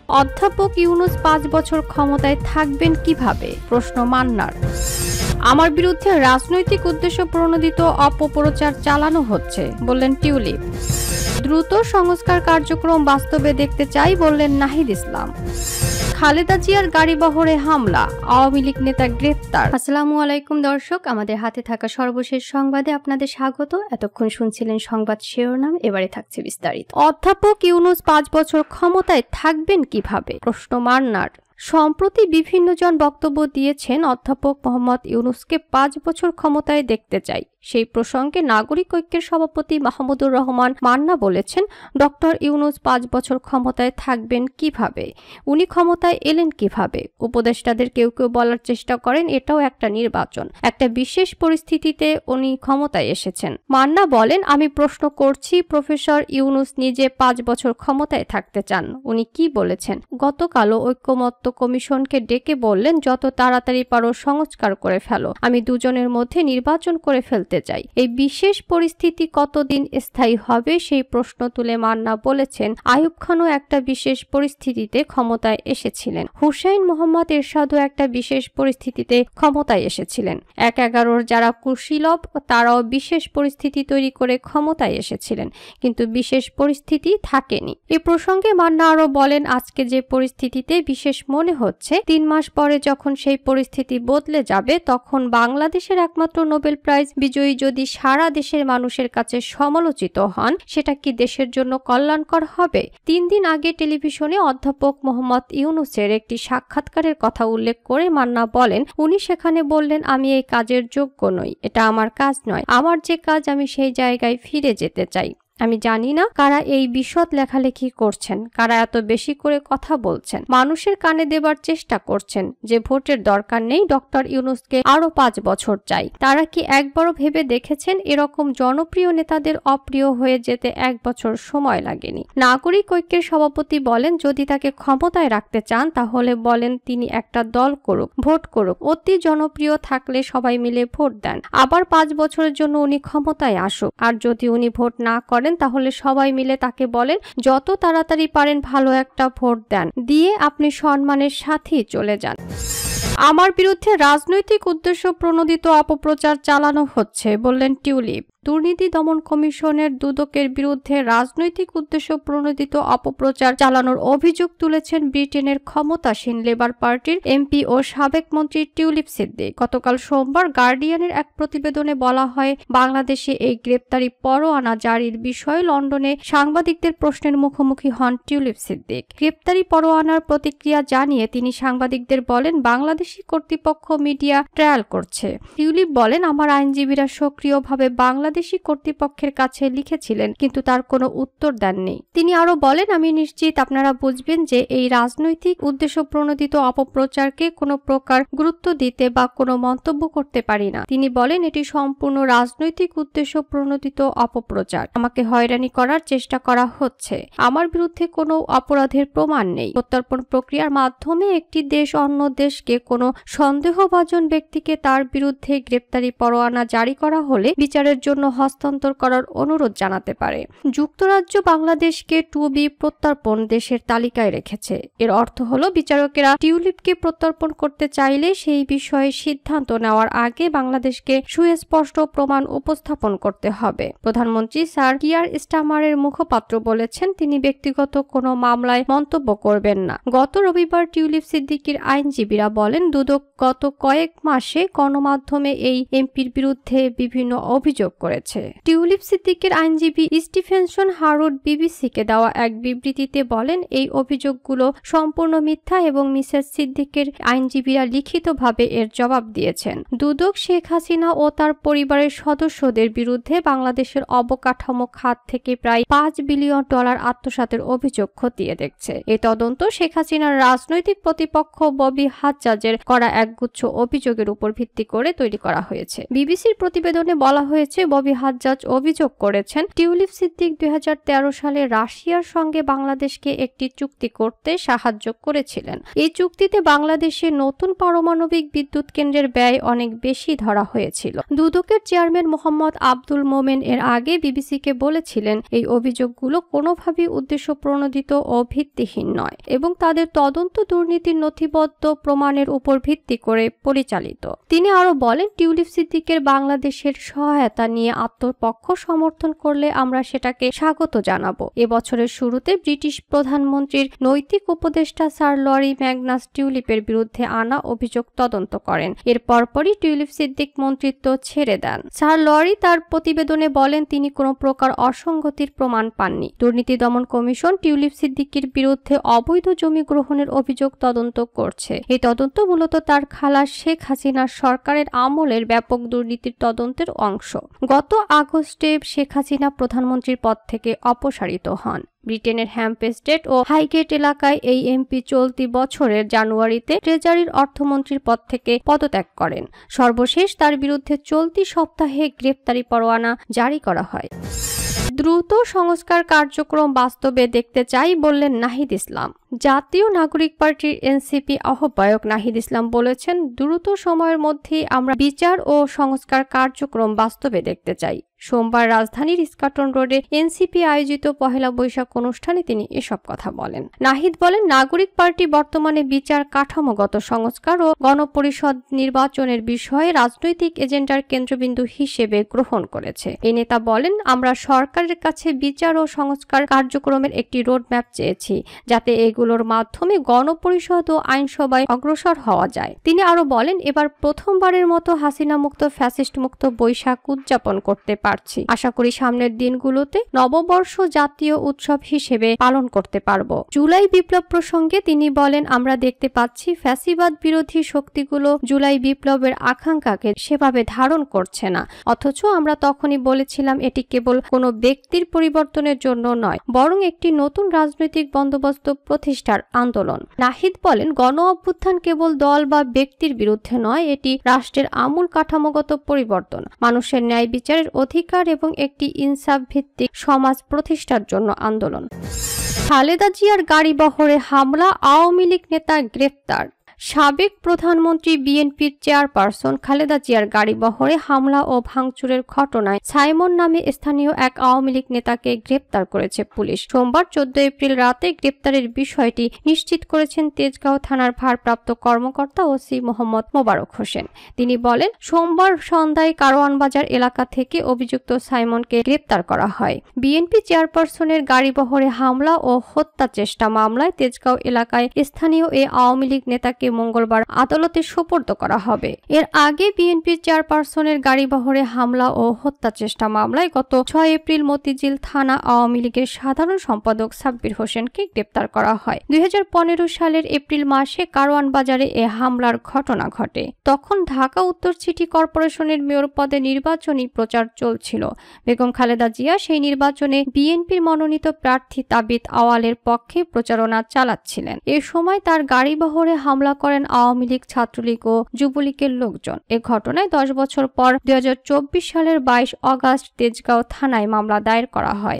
অধ্যাপক ইউনূস ৫ বছর ক্ষমতায় থাকবেন কিভাবে? প্রশ্ন মান্নার। আমার বিরুদ্ধে রাজনৈতিক উদ্দেশ্য প্রণোদিত অপপ্রচার চালানো হচ্ছে, বললেন টিউলিপ। দ্রুত সংস্কার কার্যক্রম বাস্তবে দেখতে চাই, বললেন নাহিদ ইসলাম। খালেদা জিয়ার গাড়িবহরে হামলা, আওয়ামী লীগ নেতা গ্রেপ্তার। আসসালামু আলাইকুম দর্শক, আমাদের হাতে থাকা সর্বশেষ সংবাদে আপনাদের স্বাগত। এতক্ষণ শুনছিলেন সংবাদ শিরোনাম, এবারে থাকছে বিস্তারিত। অধ্যাপক ইউনূস ৫ বছর ক্ষমতায় থাকবেন কিভাবে? প্রশ্ন মান্নার। সম্প্রতি বিভিন্ন জন বক্তব্য দিয়েছেন অধ্যাপক মোহাম্মদ ইউনূসকে ৫ বছর ক্ষমতায় দেখতে চাই। সেই প্রসঙ্গে নাগরিক ঐক্যের সভাপতি মাহমুদুর রহমান মান্না বলেছেন, ডক্টর ইউনূস ৫ বছর ক্ষমতায় থাকবেন কিভাবে? উনি ক্ষমতায় এলেন কিভাবে? উপদেষ্টাদের কেউ কেউ বলার চেষ্টা করেন এটাও একটা নির্বাচন, একটা বিশেষ পরিস্থিতিতে উনি ক্ষমতায় এসেছেন। মান্না বলেন, আমি প্রশ্ন করছি, প্রফেসর ইউনূস নিজে ৫ বছর ক্ষমতায় থাকতে চান, উনি কি বলেছেন? গতকালও ঐক্যমত্য কমিশনকে ডেকে বললেন, যত তাড়াতাড়ি পারো সংস্কার করে ফেলো, আমি দুজনের মধ্যে নির্বাচন করে ফেলতে চাই। এই বিশেষ পরিস্থিতি কতদিন স্থায়ী হবে সেই প্রশ্ন তুলে মান্না বলেছেন, আইয়ুব খানও একটা বিশেষ পরিস্থিতিতে ক্ষমতায় এসেছিলেন, হুসাইন মোহাম্মদ এরশাদও একটা বিশেষ পরিস্থিতিতে ক্ষমতায় এসেছিলেন, ১/১১ যারা কুশীলব তারাও বিশেষ পরিস্থিতি তৈরি করে ক্ষমতায় এসেছিলেন, কিন্তু বিশেষ পরিস্থিতি থাকেনি। এ প্রসঙ্গে মান্না আরও বলেন, আজকে যে পরিস্থিতিতে বিশেষ মনে হচ্ছে, ৩ মাস পরে যখন সেই পরিস্থিতি বদলে যাবে, তখন বাংলাদেশের একমাত্র নোবেল প্রাইজ বিজয়ী যদি সারা দেশের মানুষের কাছে সমালোচিত হন, সেটা কি দেশের জন্য কল্যাণকর হবে? ৩ দিন আগে টেলিভিশনে অধ্যাপক মোহাম্মদ ইউনূসের একটি সাক্ষাৎকারের কথা উল্লেখ করে মান্না বলেন, উনি সেখানে বললেন, আমি এই কাজের যোগ্য নই, এটা আমার কাজ নয়, আমার যে কাজ আমি সেই জায়গায় ফিরে যেতে চাই। আমি জানি না কারা এই বিশদ লেখালেখি করছেন, কারা এত বেশি করে কথা বলছেন, মানুষের কানে দেবার চেষ্টা করছেন যে ভোটের দরকার নেই, ডক্টর ইউনূসকে আরো ৫ বছর চাই। তারা কি একবারও ভেবে দেখেছেন এরকম জনপ্রিয় নেতাদের অপ্রিয় হয়ে যেতে ১ বছর সময় লাগেনি? নাগরিক ঐক্যের সভাপতি বলেন, যদি তাকে ক্ষমতায় রাখতে চান তাহলে বলেন তিনি একটা দল করুক, ভোট করুক, অতি জনপ্রিয় থাকলে সবাই মিলে ভোট দেন, আবার ৫ বছরের জন্য উনি ক্ষমতায় আসুক। আর যদি উনি ভোট না করেন তাহলে সবাই মিলে তাকে বলেন, যত তাড়াতাড়ি পারেন ভালো একটা ভোট দেন, দিয়ে আপনি সম্মানের সাথেই চলে যান। আমার বিরুদ্ধে রাজনৈতিক উদ্দেশ্য প্রণোদিত অপপ্রচার চালানো হচ্ছে, বললেন টিউলিপ। দুর্নীতি দমন কমিশনের দুদকের বিরুদ্ধে রাজনৈতিক উদ্দেশ্য প্রণোদিত অপপ্রচার চালানোর অভিযোগ তুলেছেন ব্রিটেনের ক্ষমতাসীন লেবার পার্টির এমপি ও সাবেক মন্ত্রী টিউলিপ সিদ্দিক। গতকাল সোমবার গার্ডিয়ানের এক প্রতিবেদনে বলা হয়, বাংলাদেশে এই গ্রেপ্তারি পরোয়ানা জারির বিষয়ে লন্ডনে সাংবাদিকদের প্রশ্নের মুখোমুখি হন টিউলিপ সিদ্দিক। গ্রেপ্তারি পরোয়ানার প্রতিক্রিয়া জানিয়ে তিনি সাংবাদিকদের বলেন, বাংলাদেশি কর্তৃপক্ষ মিডিয়া ট্রায়াল করছে। টিউলিপ বলেন, আমার আইনজীবীরা সক্রিয়ভাবে বাংলাদেশি কর্তৃপক্ষের কাছে লিখেছিলেন, কিন্তু তার কোনো উত্তর দেননি। তিনি আরো বলেন, আমি নিশ্চিত আপনারা বুঝবেন যে এই রাজনৈতিক উদ্দেশ্য প্রণোদিত অপপ্রচারকে কোনো প্রকার গুরুত্ব দিতে বা কোনো মন্তব্য করতে পারি না। তিনি বলেন, এটি সম্পূর্ণ রাজনৈতিক উদ্দেশ্য প্রণোদিত অপপ্রচার, আমাকে হয়রানি করার চেষ্টা করা হচ্ছে, আমার বিরুদ্ধে কোনো অপরাধের প্রমাণ নেই। প্রত্যর্পণ প্রক্রিয়ার মাধ্যমে একটি দেশ অন্য দেশকে কোনো সন্দেহভাজন ব্যক্তিকে তার বিরুদ্ধে গ্রেপ্তারি পরোয়ানা জারি করা হলে বিচারের জন্য হস্তান্তর করার অনুরোধ জানাতে পারে। যুক্তরাজ্য বাংলাদেশকে 2B প্রত্যর্পণ দেশের তালিকায় রেখেছে। এর অর্থ হলো, বিচারকেরা টিউলিপকে প্রত্যর্পণ করতে চাইলে সেই বিষয়ে সিদ্ধান্ত নেওয়ার আগে বাংলাদেশকে সুস্পষ্ট প্রমাণ উপস্থাপন করতে হবে। প্রধানমন্ত্রী স্যার কিয়ার স্টারমারের মুখপাত্র বলেছেন, তিনি ব্যক্তিগত কোনো মামলায় মন্তব্য করবেন না। গত রবিবার টিউলিপ সিদ্দিকীর আইনজীবীরা বলেন, দুদক গত কয়েক মাসে গণমাধ্যমে এই এমপির বিরুদ্ধে বিভিন্ন অভিযোগ করেছে। টিউলিপ সিদ্দিকের আইনজীবী স্টিফেনসন হারুড বিবিসিকে দেওয়া এক বিবৃতিতে বলেন, এই অভিযোগগুলো সম্পূর্ণ মিথ্যা এবং মিসেস সিদ্দিকের আইনজীবীরা লিখিতভাবে এর জবাব দিয়েছেন। দুদক শেখ হাসিনা ও তার পরিবারের সদস্যদের বিরুদ্ধে বাংলাদেশের অবকাঠামো খাত থেকে প্রায় $5 বিলিয়ন আত্মসাতের অভিযোগ খতিয়ে দেখছে। এই তদন্ত শেখ হাসিনার রাজনৈতিক প্রতিপক্ষ ববি হাজ্জাজের ধরনের করা একগুচ্ছ অভিযোগের উপর ভিত্তি করে তৈরি করা হয়েছে। বিবিসির প্রতিবেদনে বলা হয়েছে, ববি হাজ্জাজ অভিযোগ করেছেন টিউলিপ সিদ্দিক 2013 সালে রাশিয়ার সঙ্গে বাংলাদেশকে একটি চুক্তি করতে সাহায্য করেছিলেন। এই চুক্তিতে বাংলাদেশে নতুন পারমাণবিক বিদ্যুৎ কেন্দ্রের ব্যয় অনেক বেশি ধরা হয়েছিল। দুদকের চেয়ারম্যান মোহাম্মদ আব্দুল মোমেন এর আগে বিবিসিকে বলেছিলেন, এই অভিযোগগুলো কোনোভাবেই উদ্দেশ্য প্রণোদিত ও ভিত্তিহীন নয় এবং তাদের তদন্ত দুর্নীতির নথিবদ্ধ প্রমাণের উপর ভিত্তি করে পরিচালিত। তিনি আরো বলেন, টিউলিপ সিদ্দিকের বাংলাদেশের সহায়তা নিয়ে আত্মপক্ষ সমর্থন করলে আমরা সেটাকে স্বাগত জানাবো। এবছরের শুরুতে ব্রিটিশ প্রধানমন্ত্রীর নৈতিক উপদেষ্টা স্যার লরি ম্যাগনাস টিউলিপের বিরুদ্ধে আনা অভিযোগ তদন্ত করেন। এর পরপরই টিউলিপ সিদ্দিক মন্ত্রিত্ব ছেড়ে দেন। স্যার লরি তার প্রতিবেদনে বলেন, তিনি কোনো প্রকার অসঙ্গতির প্রমাণ পাননি। দুর্নীতি দমন কমিশন টিউলিপ সিদ্দিকের বিরুদ্ধে অবৈধ জমি গ্রহণের অভিযোগ তদন্ত করছে। এই তদন্ত মূলত তার খালা শেখ হাসিনার সরকারের আমলের ব্যাপক দুর্নীতির তদন্তের অংশ। গত আগস্টে শেখ হাসিনা প্রধানমন্ত্রীর পদ থেকে অপসারিত হন। ব্রিটেনের হ্যাম্পস্টেড ও হাইগেট এলাকায় এই এমপি চলতি বছরের জানুয়ারিতে ট্রেজারির অর্থমন্ত্রীর পদ থেকে পদত্যাগ করেন। সর্বশেষ তার বিরুদ্ধে চলতি সপ্তাহে গ্রেপ্তারি পরোয়ানা জারি করা হয়। দ্রুত সংস্কার কার্যক্রম বাস্তবে দেখতে চাই বললেন নাহিদ ইসলাম। জাতীয় নাগরিক পার্টির এনসিপি আহ্বায়ক নাহিদ ইসলাম বলেছেন, দ্রুত সময়ের মধ্যেই আমরা বিচার ও সংস্কার কার্যক্রম বাস্তবে দেখতে চাই। সোমবার রাজধানীর ইস্কাটন রোডে এনসিপি আয়োজিত পহেলা বৈশাখ অনুষ্ঠানে তিনি এসব কথা বলেন। নাহিদ বলেন, নাগরিক পার্টি বর্তমানে বিচার কাঠামোগত সংস্কার ও গণপরিষদ নির্বাচনের বিষয়ে রাজনৈতিক এজেন্ডার কেন্দ্রবিন্দু হিসেবে গ্রহণ করেছে। এই নেতা বলেন, আমরা সরকারের কাছে বিচার ও সংস্কার কার্যক্রমের একটি রোডম্যাপ চেয়েছি, যাতে এগুলোর মাধ্যমে গণপরিষদ ও আইনসভায় অগ্রসর হওয়া যায়। তিনি আরো বলেন, এবার প্রথমবারের মতো হাসিনা মুক্ত ফ্যাসিস্ট মুক্ত বৈশাখ উদযাপন করতে পারছি। আশা করি সামনের দিনগুলোতে নববর্ষ জাতীয় উৎসব হিসেবে পালন করতে পারবো। জুলাই বিপ্লব প্রসঙ্গে তিনি বলেন, আমরা দেখতে পাচ্ছি ফ্যাসিবাদ বিরোধী শক্তিগুলো জুলাই বিপ্লবের আকাঙ্ক্ষাকে সেভাবে ধারণ করছে না। অথচ আমরা তখনই বলেছিলাম এটি কেবল কোনো ব্যক্তির পরিবর্তনের জন্য নয়, বরং একটি নতুন রাজনৈতিক বন্দোবস্ত প্রতিষ্ঠার আন্দোলন। নাহিদ বলেন, গণ অভ্যুত্থান কেবল দল বা ব্যক্তির বিরুদ্ধে নয়, এটি রাষ্ট্রের আমূল কাঠামোগত পরিবর্তন, মানুষের ন্যায় বিচারের অধিকার এবং একটি ইনসাফ ভিত্তিক সমাজ প্রতিষ্ঠার জন্য আন্দোলন। খালেদা জিয়ার গাড়িবহরে হামলা, আওয়ামী লীগ নেতা গ্রেফতার। সাবেক প্রধানমন্ত্রী বিএনপির চেয়ারপারসন খালেদা জিয়ার গাড়িবহরে হামলা ও ভাঙচুরের ঘটনায় সাইমন নামে স্থানীয় এক আওয়ামী লীগ নেতাকে গ্রেপ্তার করেছে পুলিশ। সোমবার 14 এপ্রিল রাতে গ্রেপ্তারের বিষয়টি নিশ্চিত করেছেন তেজগাঁও থানার ভারপ্রাপ্ত কর্মকর্তা ওসি মোহাম্মদ মোবারক হোসেন। তিনি বলেন, সোমবার সন্ধ্যায় কারওয়ান বাজার এলাকা থেকে অভিযুক্ত সাইমনকে গ্রেপ্তার করা হয়। বিএনপি চেয়ারপারসনের গাড়িবহরে হামলা ও হত্যা চেষ্টা মামলায় তেজগাঁও এলাকায় স্থানীয় এই আওয়ামী লীগ নেতাকে মঙ্গলবার আদালতে সোপর্দ করা হবে। এর আগে বিএনপির চেয়ারপারসনের গাড়িবহরে হামলা ও হত্যা চেষ্টা মামলায় গত 6 এপ্রিল মতিঝিল থানা আওয়ামী লীগের সাধারণ সম্পাদক সাব্বির হোসেনকে গ্রেপ্তার করা হয়। 2015 সালের এপ্রিল মাসে কারওয়ান বাজারে এ হামলার ঘটনা ঘটে। তখন ঢাকা উত্তর সিটি কর্পোরেশনের মেয়র পদে নির্বাচনী প্রচার চলছিল। বেগম খালেদা জিয়া সেই নির্বাচনে বিএনপির মনোনীত প্রার্থী তাবিত আওয়ালের পক্ষে প্রচারণা চালাচ্ছিলেন। এ সময় তার গাড়িবহরে হামলা করেন আওয়ামী লীগ, ছাত্রলীগ ও যুবলীগের লোকজন। এ ঘটনায় 10 বছর পর 2024 সালের 22 অগাস্ট তেজগাঁও থানায় মামলা দায়ের করা হয়।